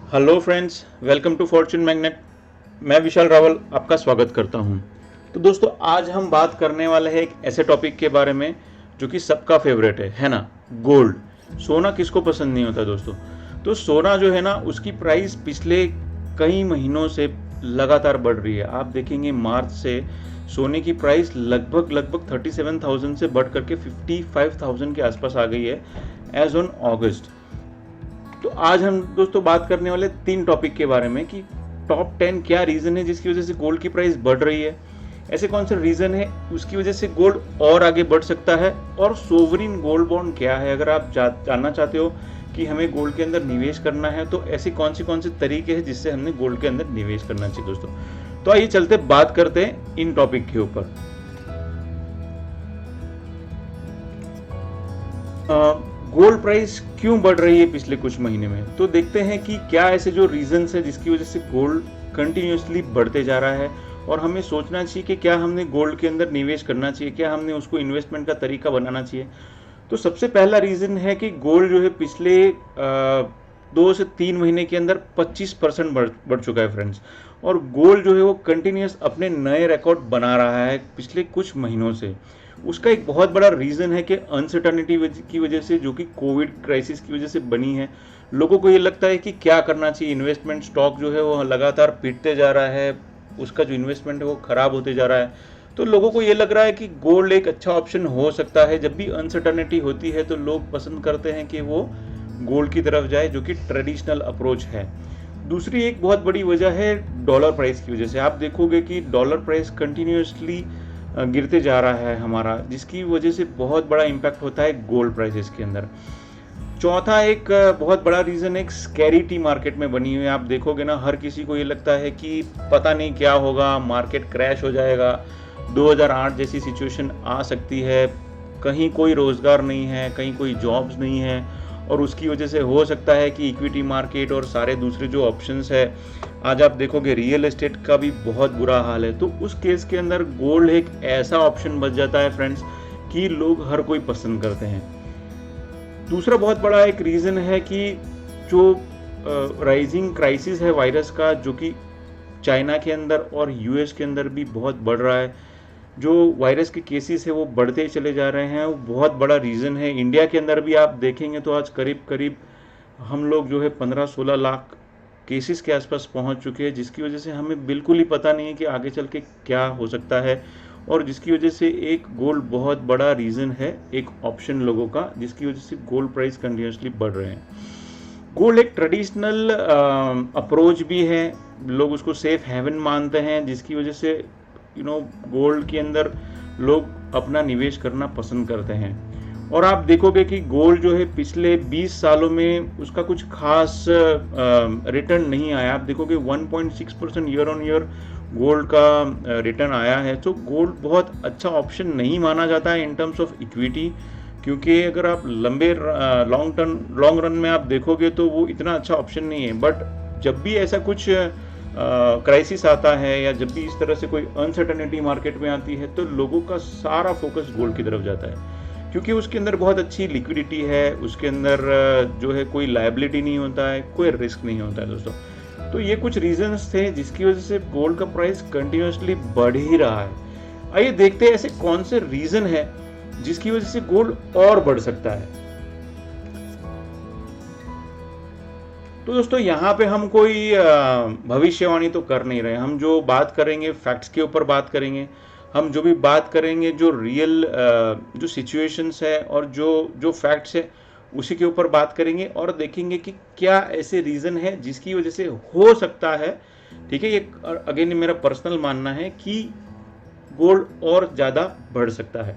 Hello friends, welcome to Fortune Magnet. मैं विशाल रावल आपका स्वागत करता हूं। तो दोस्तों, आज हम बात करने वाले हैं एक ऐसे टॉपिक के बारे में जो कि सबका फेवरेट है ना, गोल्ड। सोना किसको पसंद नहीं होता दोस्तों। तो सोना जो है ना, उसकी प्राइस पिछले कई महीनों से लगातार बढ़ रही है। आप देखेंगे मार्च से सोने की प्राइस लगभग 37,000 से बढ़ करके 55,000 के आसपास आ गई है एज ऑन अगस्त। तो आज हम दोस्तों बात करने वाले 3 टॉपिक के बारे में कि टॉप 10 क्या रीजन है जिसकी वजह से गोल्ड की प्राइस बढ़ रही है, ऐसे कौन से रीजन है उसकी वजह से गोल्ड और आगे बढ़ सकता है, और सोवरिन गोल्ड बॉन्ड क्या है। अगर आप जानना चाहते हो कि हमें गोल्ड के अंदर निवेश करना है तो ऐसे कौन से तरीके हैं जिससे हमने गोल्ड के अंदर निवेश करना चाहिए दोस्तों। तो आइए चलते बात करते हैं इन टॉपिक के ऊपर। गोल्ड प्राइस क्यों बढ़ रही है पिछले कुछ महीने में, तो देखते हैं कि क्या ऐसे जो रीजंस है जिसकी वजह से गोल्ड कंटिन्यूसली बढ़ते जा रहा है, और हमें सोचना चाहिए कि क्या हमने गोल्ड के अंदर निवेश करना चाहिए, क्या हमने उसको इन्वेस्टमेंट का तरीका बनाना चाहिए। तो सबसे पहला रीजन है कि गोल्ड जो है पिछले 2 से 3 महीने के अंदर 25% बढ़ चुका है फ्रेंड्स। और गोल्ड जो है वो कंटिन्यूस अपने नए रिकॉर्ड बना रहा है पिछले कुछ महीनों से। उसका एक बहुत बड़ा रीज़न है कि अनसर्टनिटी की वजह से, जो कि कोविड क्राइसिस की वजह से बनी है। लोगों को ये लगता है कि क्या करना चाहिए, इन्वेस्टमेंट स्टॉक जो है वो लगातार पीटते जा रहा है, उसका जो इन्वेस्टमेंट है वो ख़राब होते जा रहा है। तो लोगों को ये लग रहा है कि गोल्ड एक अच्छा ऑप्शन हो सकता है। जब भी अनसर्टनिटी होती है तो लोग पसंद करते हैं कि वो गोल्ड की तरफ जाए, जो कि ट्रेडिशनल अप्रोच है। दूसरी एक बहुत बड़ी वजह है डॉलर प्राइस की वजह से। आप देखोगे कि डॉलर प्राइस कंटिन्यूसली गिरते जा रहा है हमारा, जिसकी वजह से बहुत बड़ा इम्पैक्ट होता है गोल्ड प्राइसेस के अंदर। चौथा एक बहुत बड़ा रीज़न एक स्कैरिटी मार्केट में बनी हुई है। आप देखोगे ना, हर किसी को ये लगता है कि पता नहीं क्या होगा, मार्केट क्रैश हो जाएगा, 2008 जैसी सिचुएशन आ सकती है, कहीं कोई रोज़गार नहीं है, कहीं कोई जॉब्स नहीं है, और उसकी वजह से हो सकता है कि इक्विटी मार्केट और सारे दूसरे जो ऑप्शंस है, आज आप देखोगे रियल एस्टेट का भी बहुत बुरा हाल है। तो उस केस के अंदर गोल्ड एक ऐसा ऑप्शन बच जाता है फ्रेंड्स कि लोग हर कोई पसंद करते हैं। दूसरा बहुत बड़ा एक रीज़न है कि जो राइजिंग क्राइसिस है वायरस का, जो कि चाइना के अंदर और यूएस के अंदर भी बहुत बढ़ रहा है, जो वायरस के केसेस है वो बढ़ते चले जा रहे हैं, वो बहुत बड़ा रीज़न है। इंडिया के अंदर भी आप देखेंगे तो आज करीब करीब हम लोग जो है 15-16 लाख केसेस के आसपास पहुंच चुके हैं, जिसकी वजह से हमें बिल्कुल ही पता नहीं है कि आगे चल के क्या हो सकता है, और जिसकी वजह से एक गोल्ड बहुत बड़ा रीज़न है, एक ऑप्शन लोगों का, जिसकी वजह से गोल्ड प्राइस कंटिन्यूसली बढ़ रहे हैं। गोल्ड एक ट्रेडिशनल अप्रोच भी है, लोग उसको सेफ हेवन मानते हैं, जिसकी वजह से गोल्ड के अंदर लोग अपना निवेश करना पसंद करते हैं। और आप देखोगे कि गोल्ड जो है पिछले 20 सालों में उसका कुछ खास रिटर्न नहीं आया। आप देखोगे 1.6% ईयर ऑन ईयर गोल्ड का रिटर्न आया है। तो गोल्ड बहुत अच्छा ऑप्शन नहीं माना जाता है इन टर्म्स ऑफ इक्विटी, क्योंकि अगर आप लंबे लॉन्ग रन में आप देखोगे तो वो इतना अच्छा ऑप्शन नहीं है। बट जब भी ऐसा कुछ क्राइसिस आता है, या जब भी इस तरह से कोई अनसर्टनिटी मार्केट में आती है, तो लोगों का सारा फोकस गोल्ड की तरफ जाता है, क्योंकि उसके अंदर बहुत अच्छी लिक्विडिटी है, उसके अंदर जो है कोई लायबिलिटी नहीं होता है, कोई रिस्क नहीं होता है दोस्तों। तो ये कुछ रीजंस थे जिसकी वजह से गोल्ड का प्राइस कंटिन्यूसली बढ़ ही रहा है। आइए देखते हैं ऐसे कौन से रीजन है जिसकी वजह से गोल्ड और बढ़ सकता है। तो दोस्तों, यहाँ पे हम कोई भविष्यवाणी तो कर नहीं रहे। हम जो बात करेंगे फैक्ट्स के ऊपर बात करेंगे। हम जो भी बात करेंगे जो रियल जो सिचुएशंस है और जो जो फैक्ट्स है उसी के ऊपर बात करेंगे, और देखेंगे कि क्या ऐसे रीज़न है जिसकी वजह से हो सकता है, ठीक है, ये अगेन मेरा पर्सनल मानना है कि गोल्ड और ज़्यादा बढ़ सकता है।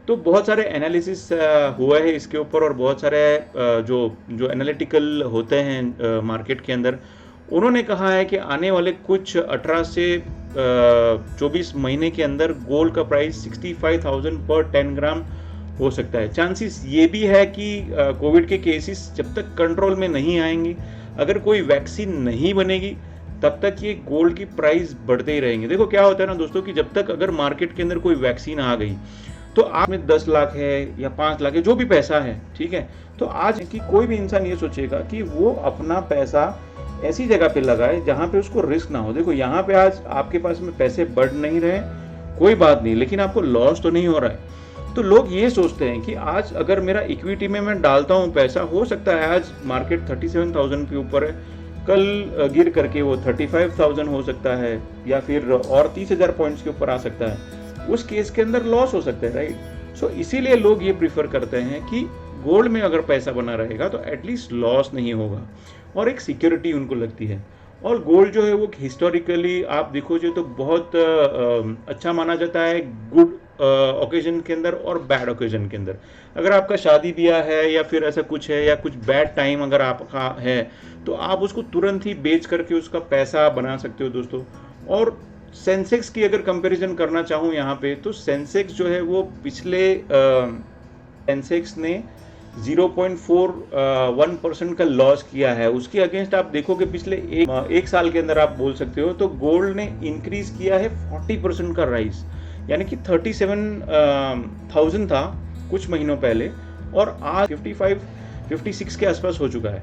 तो बहुत सारे एनालिसिस हुआ है इसके ऊपर, और बहुत सारे जो जो एनालिटिकल होते हैं मार्केट के अंदर, उन्होंने कहा है कि आने वाले कुछ 18 से 24 महीने के अंदर गोल्ड का प्राइस 65,000 पर 10 ग्राम हो सकता है। चांसेस ये भी है कि कोविड के केसेस जब तक कंट्रोल में नहीं आएंगे, अगर कोई वैक्सीन नहीं बनेगी, तब तक ये गोल्ड की प्राइस बढ़ते ही रहेंगे। देखो क्या होता है ना दोस्तों, कि जब तक अगर मार्केट के अंदर कोई वैक्सीन आ गई, तो आप में 10 लाख है या 5 लाख है, जो भी पैसा है, ठीक है, तो आज की कोई भी इंसान ये सोचेगा कि वो अपना पैसा ऐसी जगह पे लगाए जहाँ पे उसको रिस्क ना हो। देखो यहाँ पे आज आपके पास में पैसे बढ़ नहीं रहे, कोई बात नहीं, लेकिन आपको लॉस तो नहीं हो रहा है। तो लोग ये सोचते हैं कि आज अगर मेरा इक्विटी में मैं डालता हूँ पैसा, हो सकता है आज मार्केट 37,000 के ऊपर है, कल गिर करके वो 35,000 हो सकता है, या फिर और 30,000 पॉइंट्स के ऊपर आ सकता है। उस केस के अंदर लॉस हो सकता है, राइट। सो इसीलिए लोग ये प्रीफर करते हैं कि गोल्ड में अगर पैसा बना रहेगा तो एटलीस्ट लॉस नहीं होगा, और एक सिक्योरिटी उनको लगती है। और गोल्ड जो है वो हिस्टोरिकली आप देखोगे तो बहुत अच्छा माना जाता है गुड ओकेजन के अंदर और बैड ओकेजन के अंदर। अगर आपका शादी ब्याह है या फिर ऐसा कुछ है या कुछ बैड टाइम अगर आपका है, तो आप उसको तुरंत ही बेच करके उसका पैसा बना सकते हो दोस्तों। और सेंसेक्स की अगर कंपैरिजन करना चाहूँ यहाँ पे, तो सेंसेक्स जो है वो पिछले सेंसेक्स ने 0.41% का लॉस किया है। उसके अगेंस्ट आप देखोगे पिछले एक साल के अंदर आप बोल सकते हो तो गोल्ड ने इंक्रीज किया है 40% का राइज, यानी कि 37,000 था कुछ महीनों पहले और आज 56 के आसपास हो चुका है।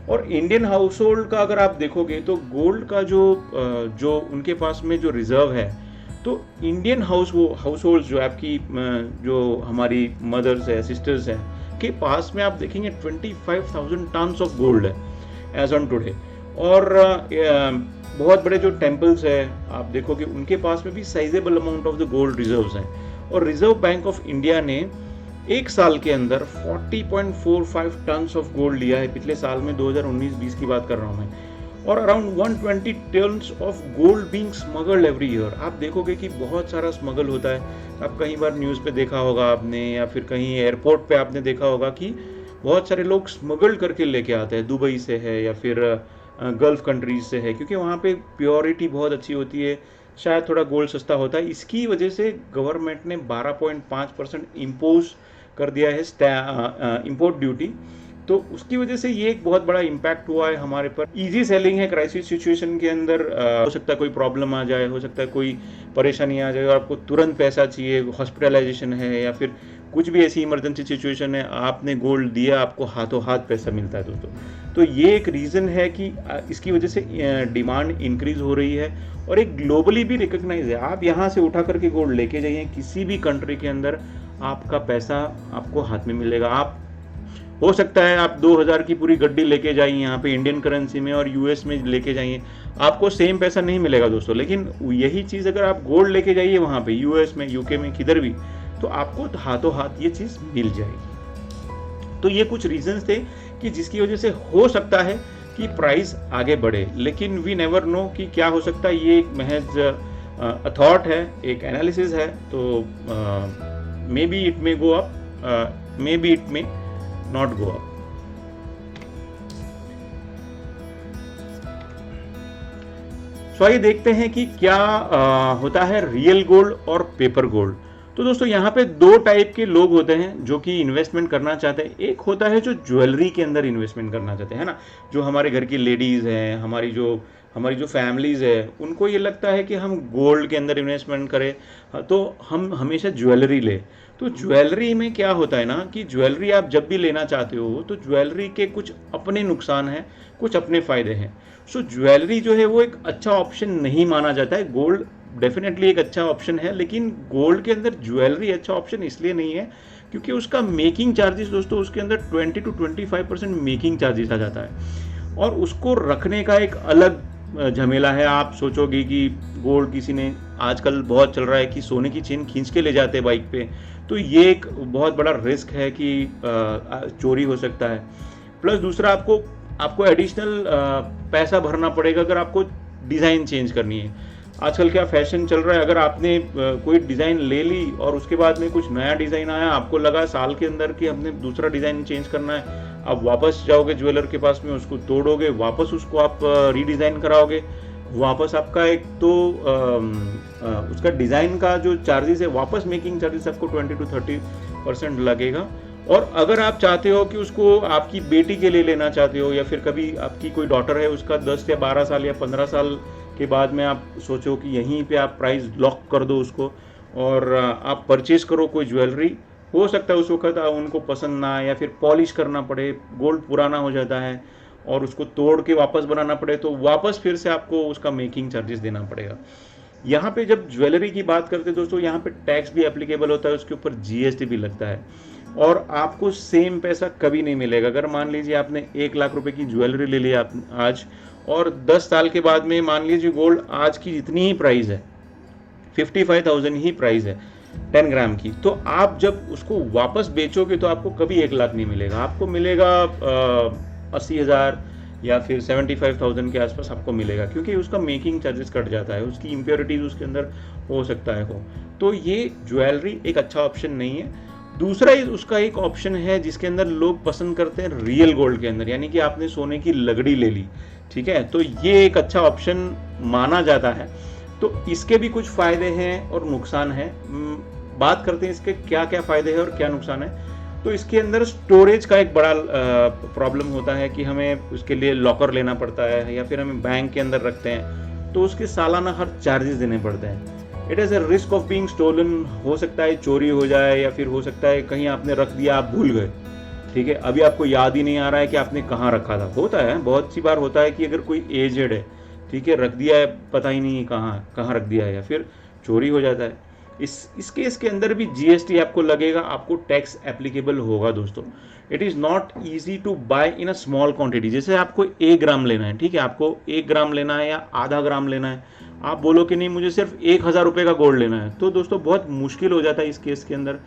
और इंडियन हाउस होल्ड का अगर आप देखोगे तो गोल्ड का जो उनके पास में जो रिजर्व है, तो इंडियन हाउस होल्ड जो आपकी जो हमारी मदर्स है, सिस्टर्स हैं के पास में आप देखेंगे 25,000 टन्स ऑफ गोल्ड है एज ऑन टुडे। और बहुत बड़े जो टेम्पल्स है आप देखोगे उनके पास में भी sizeable amount of the gold reserves हैं। और रिजर्व बैंक ऑफ इंडिया ने एक साल के अंदर 40.45 टन्स ऑफ गोल्ड लिया है पिछले साल में, 2019-20 की बात कर रहा हूँ मैं। और around 120 tons of gold being smuggled every year. आप देखोगे कि बहुत सारा स्मगल होता है। आप कई बार न्यूज़ पे देखा होगा आपने, या फिर कहीं एयरपोर्ट पे आपने देखा होगा कि बहुत सारे लोग स्मगल करके लेके आते हैं, दुबई से है या फिर गल्फ कंट्रीज से है, क्योंकि वहाँ पे प्योरिटी बहुत अच्छी होती है, शायद थोड़ा गोल्ड सस्ता होता है। इसकी वजह से गवर्नमेंट ने 12.5% इम्पोज कर दिया है इम्पोर्ट ड्यूटी। तो उसकी वजह से ये एक बहुत बड़ा इम्पैक्ट हुआ है हमारे पर। इजी सेलिंग है क्राइसिस सिचुएशन के अंदर। हो सकता है कोई प्रॉब्लम आ जाए, हो सकता है कोई परेशानी आ जाए और आपको तुरंत पैसा चाहिए, हॉस्पिटलाइजेशन है या फिर कुछ भी ऐसी इमरजेंसी सिचुएशन है, आपने गोल्ड दिया, आपको हाथों हाथ पैसा मिलता है दोस्तों। तो ये एक रीज़न है कि इसकी वजह से डिमांड इंक्रीज हो रही है और एक ग्लोबली भी रिकग्नाइज है। आप यहाँ से उठा करके गोल्ड लेके जाइए किसी भी कंट्री के अंदर, आपका पैसा आपको हाथ में मिलेगा। आप हो सकता है आप 2000 की पूरी गड्डी लेके जाइए यहाँ पे इंडियन करेंसी में और यूएस में लेके जाइए, आपको सेम पैसा नहीं मिलेगा दोस्तों। लेकिन यही चीज़ अगर आप गोल्ड लेके जाइए वहाँ पे यूएस में, यूके में, किधर भी, तो आपको हाथों हाथ ये चीज़ मिल जाएगी। तो ये कुछ रीजंस थे कि जिसकी वजह से हो सकता है कि प्राइस आगे बढ़े, लेकिन वी नेवर नो कि क्या हो सकता है। ये एक महज थॉट है, एक एनालिसिस है। तो maybe it may go up, maybe it may not go up. So आइए देखते हैं कि क्या होता है रियल गोल्ड और पेपर गोल्ड। तो दोस्तों यहाँ पे दो टाइप के लोग होते हैं जो कि इन्वेस्टमेंट करना चाहते हैं। एक होता है जो ज्वेलरी के अंदर इन्वेस्टमेंट करना चाहते हैं, है ना, जो हमारे घर की लेडीज़ हैं, हमारी जो फैमिलीज़ है, उनको ये लगता है कि हम गोल्ड के अंदर इन्वेस्टमेंट करें तो हम हमेशा ज्वेलरी ले। तो ज्वेलरी में क्या होता है ना कि ज्वेलरी आप जब भी लेना चाहते हो तो ज्वेलरी के कुछ अपने नुकसान हैं, कुछ अपने फ़ायदे हैं। सो ज्वेलरी जो है वो एक अच्छा ऑप्शन नहीं माना जाता है। गोल्ड डेफिनेटली एक अच्छा ऑप्शन है, लेकिन गोल्ड के अंदर ज्वेलरी अच्छा ऑप्शन इसलिए नहीं है क्योंकि उसका मेकिंग चार्जेस दोस्तों, उसके अंदर 20 to 25% मेकिंग चार्जेस आ जाता है और उसको रखने का एक अलग झमेला है। आप सोचोगे कि गोल्ड किसी ने, आजकल बहुत चल रहा है कि सोने की चेन खींच के ले जाते हैं बाइक पे, तो ये एक बहुत बड़ा रिस्क है कि चोरी हो सकता है। प्लस दूसरा आपको एडिशनल पैसा भरना पड़ेगा अगर आपको डिज़ाइन चेंज करनी है। आजकल क्या फैशन चल रहा है, अगर आपने कोई डिज़ाइन ले ली और उसके बाद में कुछ नया डिज़ाइन आया, आपको लगा साल के अंदर कि हमने दूसरा डिज़ाइन चेंज करना है, आप वापस जाओगे ज्वेलर के पास में, उसको तोड़ोगे, वापस उसको आप रीडिज़ाइन कराओगे, वापस आपका एक तो उसका डिज़ाइन का जो चार्जेस है, वापस मेकिंग चार्जेस आपको 20 to 30% लगेगा। और अगर आप चाहते हो कि उसको आपकी बेटी के लिए लेना चाहते हो या फिर कभी आपकी कोई डॉटर है उसका 10 या 12 साल या 15 साल के बाद में आप सोचो कि यहीं पे आप प्राइस लॉक कर दो उसको और आप परचेज करो कोई ज्वेलरी, हो सकता है उस वक्त उनको पसंद ना आए या फिर पॉलिश करना पड़े, गोल्ड पुराना हो जाता है और उसको तोड़ के वापस बनाना पड़े तो वापस फिर से आपको उसका मेकिंग चार्जेस देना पड़ेगा। यहाँ पे जब ज्वेलरी की बात करते हैं दोस्तों, यहाँ पे टैक्स भी एप्लीकेबल होता है, उसके ऊपर जीएसटी भी लगता है और आपको सेम पैसा कभी नहीं मिलेगा। अगर मान लीजिए आपने 1 लाख रुपए की ज्वेलरी ले लिया आज, और 10 साल के बाद में मान लीजिए गोल्ड आज की जितनी ही प्राइस है, 55,000 ही प्राइस है 10 ग्राम की, तो आप जब उसको वापस बेचोगे तो आपको कभी 1 लाख नहीं मिलेगा, आपको मिलेगा 80,000 या फिर 75,000 के आसपास आपको मिलेगा, क्योंकि उसका मेकिंग चार्जेस कट जाता है, उसकी इम्प्योरिटीज उसके अंदर हो सकता है हो। तो ये ज्वेलरी एक अच्छा ऑप्शन नहीं है। दूसरा उसका एक ऑप्शन है जिसके अंदर लोग पसंद करते हैं रियल गोल्ड के अंदर, यानी कि आपने सोने की लगड़ी ले ली, ठीक है, तो ये एक अच्छा ऑप्शन माना जाता है। तो इसके भी कुछ फायदे हैं और नुकसान है। बात करते हैं इसके क्या क्या फायदे हैं और क्या नुकसान है। तो इसके अंदर स्टोरेज का एक बड़ा प्रॉब्लम होता है कि हमें उसके लिए लॉकर लेना पड़ता है या फिर हमें बैंक के अंदर रखते हैं तो उसके सालाना हर चार्जेस देने पड़ते हैं। It is a risk of being stolen, हो सकता है चोरी हो जाए या फिर हो सकता है कहीं आपने रख दिया, आप भूल गए, ठीक है, अभी आपको याद ही नहीं आ रहा है कि आपने कहाँ रखा था। होता है, बहुत सी बार होता है कि अगर कोई एजेड है, ठीक है, रख दिया है, पता ही नहीं कहाँ रख दिया है या फिर चोरी हो जाता है। इस केस के अंदर भी जीएसटी आपको लगेगा, आपको टैक्स एप्लीकेबल होगा दोस्तों। It is not easy to buy in a small quantity. जैसे आपको 1 ग्राम लेना है, ठीक है, आपको 1 ग्राम लेना है या आधा ग्राम लेना है, आप बोलो कि नहीं मुझे सिर्फ 1,000 रुपये का गोल्ड लेना है, तो दोस्तों बहुत मुश्किल हो जाता है इस केस के अंदर।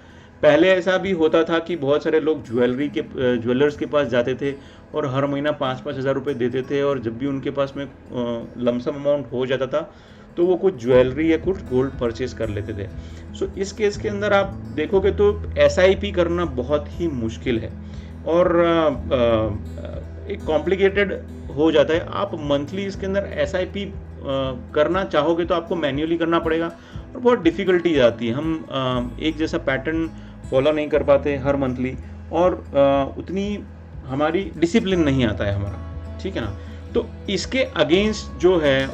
पहले ऐसा भी होता था कि बहुत सारे लोग ज्वेलर्स के पास जाते थे और हर महीना 5-5 हज़ार रुपये देते थे, और जब भी उनके पास में लमसम अमाउंट हो जाता था तो वो कुछ ज्वेलरी या कुछ गोल्ड परचेज कर लेते थे। सो इस केस के अंदर आप देखोगे तो SIP करना बहुत ही मुश्किल है और एक कॉम्प्लिकेटेड हो जाता है। आप मंथली इसके अंदर SIP करना चाहोगे तो आपको मैन्युअली करना पड़ेगा और बहुत डिफ़िकल्टीज आती है। हम एक जैसा पैटर्न फॉलो नहीं कर पाते हर मंथली, और उतनी हमारी डिसिप्लिन नहीं आता है हमारा, ठीक है ना। तो इसके अगेंस्ट जो है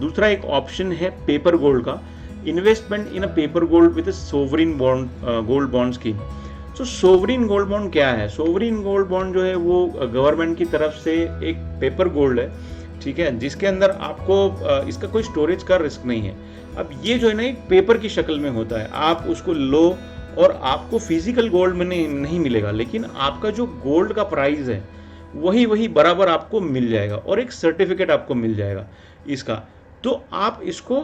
दूसरा एक ऑप्शन है पेपर गोल्ड का, investment in a paper gold with sovereign bond gold bond scheme. So sovereign gold bond क्या है? सोवरिन गोल्ड बॉन्ड जो है वो गवर्नमेंट की तरफ से एक पेपर गोल्ड है, ठीक है, जिसके अंदर आपको इसका कोई स्टोरेज का रिस्क नहीं है। अब ये जो है ना एक पेपर की शक्ल में होता है, आप उसको लो और आपको फिजिकल गोल्ड में नहीं मिलेगा, लेकिन आपका जो गोल्ड का प्राइस है वही बराबर आपको मिल जाएगा और एक सर्टिफिकेट आपको मिल जाएगा इसका। तो आप इसको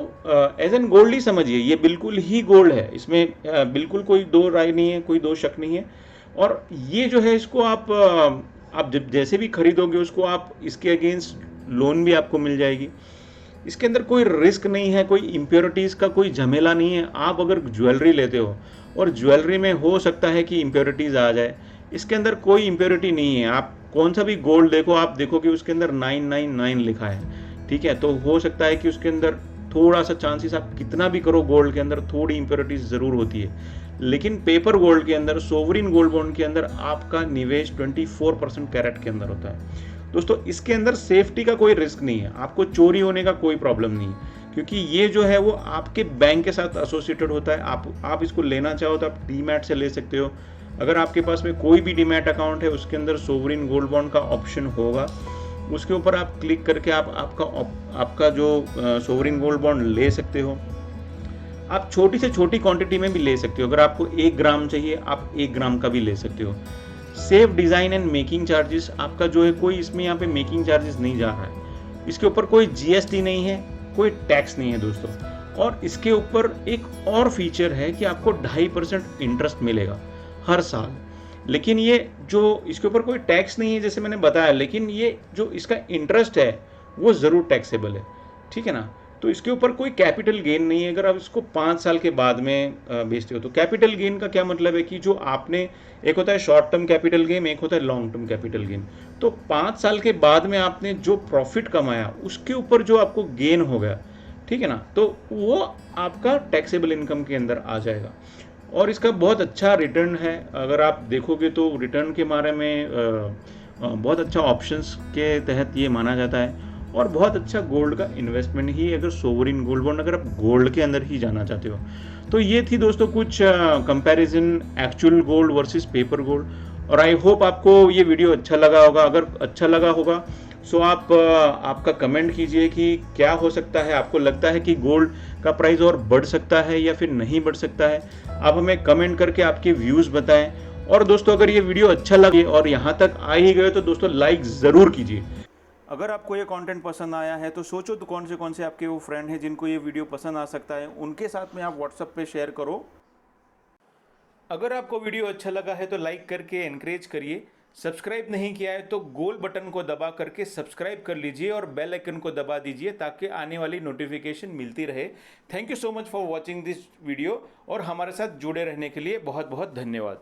एज एन गोल्ड ही समझिए, ये बिल्कुल ही गोल्ड है, इसमें बिल्कुल कोई दो राय नहीं है, कोई दो शक नहीं है। और ये जो है इसको आप जब जैसे भी खरीदोगे उसको आप इसके अगेंस्ट लोन भी आपको मिल जाएगी। इसके अंदर कोई रिस्क नहीं है, कोई इम्प्योरिटीज़ का कोई झमेला नहीं है। आप अगर ज्वेलरी लेते हो और ज्वेलरी में हो सकता है कि इम्प्योरिटीज़ आ जाए, इसके अंदर कोई इम्प्योरिटी नहीं है। आप कौन सा भी गोल्ड देखो, आप देखो कि उसके अंदर 999 लिखा है, ठीक है, तो हो सकता है कि उसके अंदर थोड़ा सा चांसेस, आप कितना भी करो गोल्ड के अंदर थोड़ी इम्प्योरिटीज ज़रूर होती है, लेकिन पेपर गोल्ड के अंदर, सोवरिन गोल्ड बॉन्ड के अंदर आपका निवेश 24% कैरेट के अंदर होता है। दोस्तों इसके अंदर सेफ्टी का कोई रिस्क नहीं है, आपको चोरी होने का कोई प्रॉब्लम नहीं है, क्योंकि ये जो है वो आपके बैंक के साथ एसोसिएटेड होता है। आप इसको लेना चाहो तो आप डीमैट से ले सकते हो। अगर आपके पास में कोई भी डीमैट अकाउंट है उसके अंदर सोवरिन गोल्ड बॉन्ड का ऑप्शन होगा, उसके ऊपर आप क्लिक करके आपका जो सोवरिन गोल्ड बॉन्ड ले सकते हो। आप छोटी से छोटी क्वांटिटी में भी ले सकते हो, अगर आपको 1 ग्राम चाहिए आप 1 ग्राम का भी ले सकते हो। Safe design and making charges आपका जो है कोई इसमें यहाँ पे मेकिंग चार्जेस नहीं जा रहा है, इसके ऊपर कोई GST नहीं है, कोई टैक्स नहीं है दोस्तों। और इसके ऊपर एक और फीचर है कि आपको 2.5% इंटरेस्ट मिलेगा हर साल, लेकिन ये जो इसके ऊपर कोई टैक्स नहीं है जैसे मैंने बताया, लेकिन ये जो इसका इंटरेस्ट है वो ज़रूर टैक्सेबल है, ठीक है ना। तो इसके ऊपर कोई कैपिटल गेन नहीं है अगर आप इसको 5 साल के बाद में बेचते हो। तो कैपिटल गेन का क्या मतलब है कि जो आपने, एक होता है शॉर्ट टर्म कैपिटल गेन, एक होता है लॉन्ग टर्म कैपिटल गेन। तो 5 साल के बाद में आपने जो प्रॉफिट कमाया उसके ऊपर जो आपको गेन हो गया, ठीक है ना, तो वो आपका टैक्सेबल इनकम के अंदर आ जाएगा। और इसका बहुत अच्छा रिटर्न है, अगर आप देखोगे तो रिटर्न के बारे में बहुत अच्छा ऑप्शंस के तहत ये माना जाता है, और बहुत अच्छा गोल्ड का इन्वेस्टमेंट ही अगर सोवरिन गोल्ड बॉन्ड, अगर आप गोल्ड के अंदर ही जाना चाहते हो। तो ये थी दोस्तों कुछ comparison actual gold versus paper gold. और आई होप आपको ये वीडियो अच्छा लगा होगा। अगर अच्छा लगा होगा सो आप आपका कमेंट कीजिए कि क्या हो सकता है, आपको लगता है कि गोल्ड का प्राइस और बढ़ सकता है या फिर नहीं बढ़ सकता है। आप हमें कमेंट करके आपके व्यूज़ बताएं। और दोस्तों अगर ये वीडियो अच्छा लगे और यहाँ तक आ ही गए तो दोस्तों लाइक ज़रूर कीजिए। अगर आपको ये कंटेंट पसंद आया है तो सोचो तो कौन से आपके वो फ्रेंड हैं जिनको ये वीडियो पसंद आ सकता है, उनके साथ में आप व्हाट्सएप पे शेयर करो। अगर आपको वीडियो अच्छा लगा है तो लाइक करके एनकरेज करिए। सब्सक्राइब नहीं किया है तो गोल बटन को दबा करके सब्सक्राइब कर लीजिए और बेल आइकन को दबा दीजिए ताकि आने वाली नोटिफिकेशन मिलती रहे। Thank you so much for watching this video और हमारे साथ जुड़े रहने के लिए बहुत बहुत धन्यवाद।